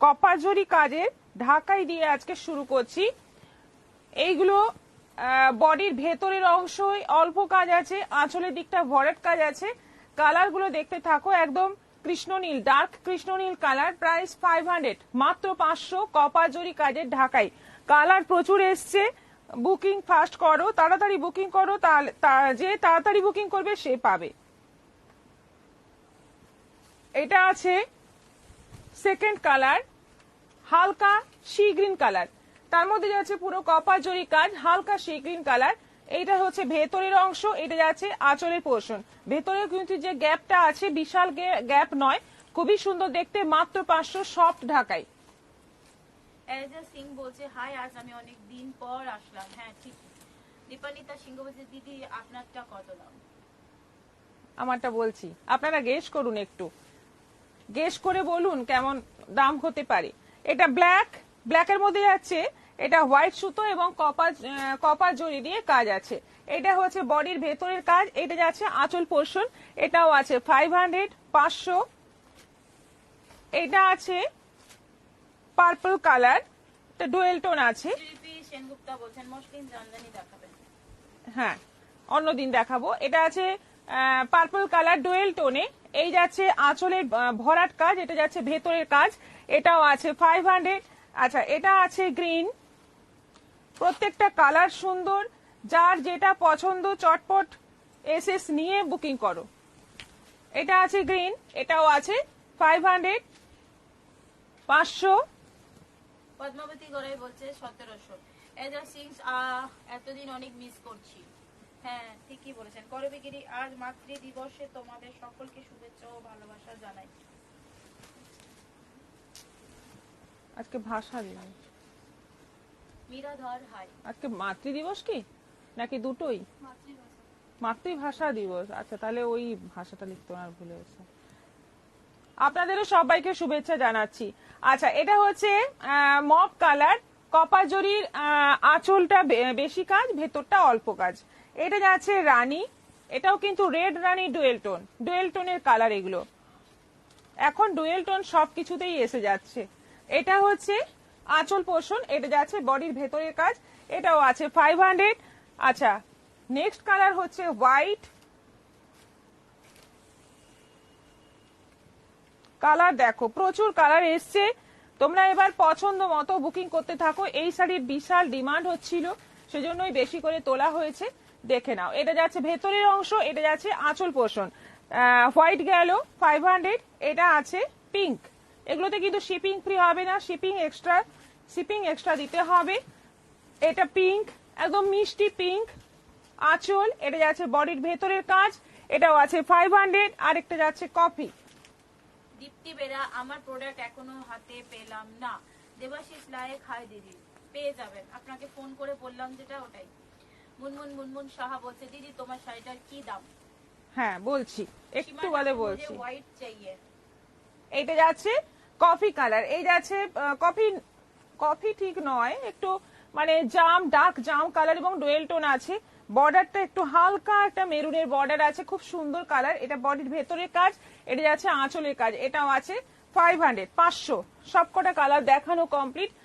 Copper জরি কাজের ঢাকাই দিয়ে আজকে শুরু করছি। এইগুলো বডির ভেতরের অংশই অল্প কাজ আছে, আঁচলের দিকটা ভরাট কাজ আছে। কালার গুলো দেখতে থাকো, একদম কৃষ্ণনীল, ডার্ক কৃষ্ণনীল কালার। প্রাইস 500, মাত্র 500, কপার জরি কাজের ঢাকাই। কালার প্রচুর এসছে, বুকিং ফাস্ট করো, তাড়াতাড়ি বুকিং করো, যে তাড়াতাড়ি বুকিং করবে সে পাবে। এটা আছে সেকেন্ড কালার, হালকা সি গ্রিন কালার, তার মধ্যে যাচ্ছে পুরো কপার জরি কাজ, হালকা সি গ্রিন কালার। এইটা হচ্ছে ভেতরের অংশ, এটা যাচ্ছে আঁচলের পোর্শন। ভেতরে কিন্তু যে গ্যাপটা আছে বিশাল গ্যাপ নয়, খুবই সুন্দর দেখতে। মাত্র 500, সফট ঢাকাই। এজা সিং বলছে হাই, আজ আমি অনেক দিন পর আসলাম। হ্যাঁ ঠিক। দীপানিতা সিংহ বলছে দিদি আপনারটা কত দাম? আমারটা বলছি, আপনারা গেস করুন, একটু গেস করে বলুন কেমন দাম হতে পারে। এটা ব্ল্যাকের মধ্যে যাচ্ছে, এটা হোয়াইট সুতো এবং কপার জরি দিয়ে কাজ আছে। এটা হচ্ছে বডির ভেতরের কাজ, এটা যাচ্ছে আঁচল পোর্শন, এটাও আছে 500, 500। এটা আছে পার্পল কালার, এটা ডুয়েল টোন আছে। সেনগুপ্তা বলছেন মসলিন জামদানি দেখাবেন? হ্যাঁ, অন্যদিন দেখাবো। এটা আছে পার্পল কালার ডুয়েল টোনে, এই যাচ্ছে আঁচলের ভরাট কাজ, এটা যাচ্ছে ভেতরের কাজ, এটাও আছে 500। আচ্ছা, এটা আছে গ্রিন। প্রত্যেকটা কালার সুন্দর, যার যেটা পছন্দ চটপট এসএস নিয়ে বুকিং করো। এটা আছে গ্রিন, এটাও আছে 500, 500। পদ্মাবতী গড়াই বলছে 1700। এজা সিং এতদিন অনেক মিস করছি। হ্যাঁ ঠিকই বলেছেন। করবিগিরি আজ মাতৃ দিবসে তোমাদের সকলকে শুভেচ্ছা ও ভালোবাসা জানাই। আজকে ভাষা দিন, মীরাধর হাই। আজকে মাতৃ দিবস কি নাকি দুটোই? মাতৃভাষা দিবস। আচ্ছা, তাহলে ওই ভাষাটা লিখতে আর ভুলে গেছে। আপনাদেরও সবাইকে শুভেচ্ছা জানাচ্ছি। আচ্ছা, এটা হচ্ছে মপ কালার, কপার জরির আঁচলটা বেশি কাজ, ভেতরটা অল্প কাজ। এটা যাচ্ছে রানী, এটাও কিন্তু রেড রানী ডুয়েল টোনের কালার। এগুলো এখন ডুয়েল টোন সবকিছুতেই এসে যাচ্ছে। এটা হচ্ছে আঁচল পোর্শন, এটা যাচ্ছে বডির ভেতরের কাজ, এটাও আছে 500। আচ্ছা, নেক্সট কালার হচ্ছে হোয়াইট কালার। দেখো প্রচুর কালার এসছে, তোমরা এবার পছন্দ মতো বুকিং করতে থাকো। এই শাড়ির বিশাল ডিমান্ড হচ্ছিল, সেজন্যই বেশি করে তোলা হয়েছে। দেখে নাও, এটা যাচ্ছে ভেতরের অংশ, এটা যাচ্ছে আঁচল পোর্শন। হোয়াইট গেল 500। এটা আছে পিঙ্ক, এগুলোতে কিন্তু শিপিং ফ্রি হবে না, শিপিং এক্সট্রা দিতে হবে। এটা পিঙ্ক, একদম মিষ্টি পিঙ্ক আঁচল, এটা যাচ্ছে বডির ভেতরের কাজ, এটাও আছে 500। আরেকটা যাচ্ছে কফি। দীপ্তি বেরা আমার প্রোডাক্ট এখনো হাতে পেলাম না। দেবাশিস লায়েক হাই দিদি, পেয়ে যাবেন, আপনাকে ফোন করে বললাম যেটা ওটাই। মুনমুন সাহা বলছে দিদি তোমার শাড়িটার কি দাম? হ্যাঁ বলছি, একটু বলে বলছি। হোয়াইট চাইয়ে। এইটা যাচ্ছে কফি কালার, এই যাচ্ছে কফি ঠিক নয়, একটু মানে ডার্ক জাম কালার এবং ডুয়েল টোন আছে। বর্ডারটা একটু হালকা একটা মেরুনের বর্ডার আছে, খুব সুন্দর কালার। এটা বডির ভেতরের কাজ, এটা যাচ্ছে আঁচলের কাজ, এটাও আছে 500, 500। সবকটা কালার দেখানো কমপ্লিট।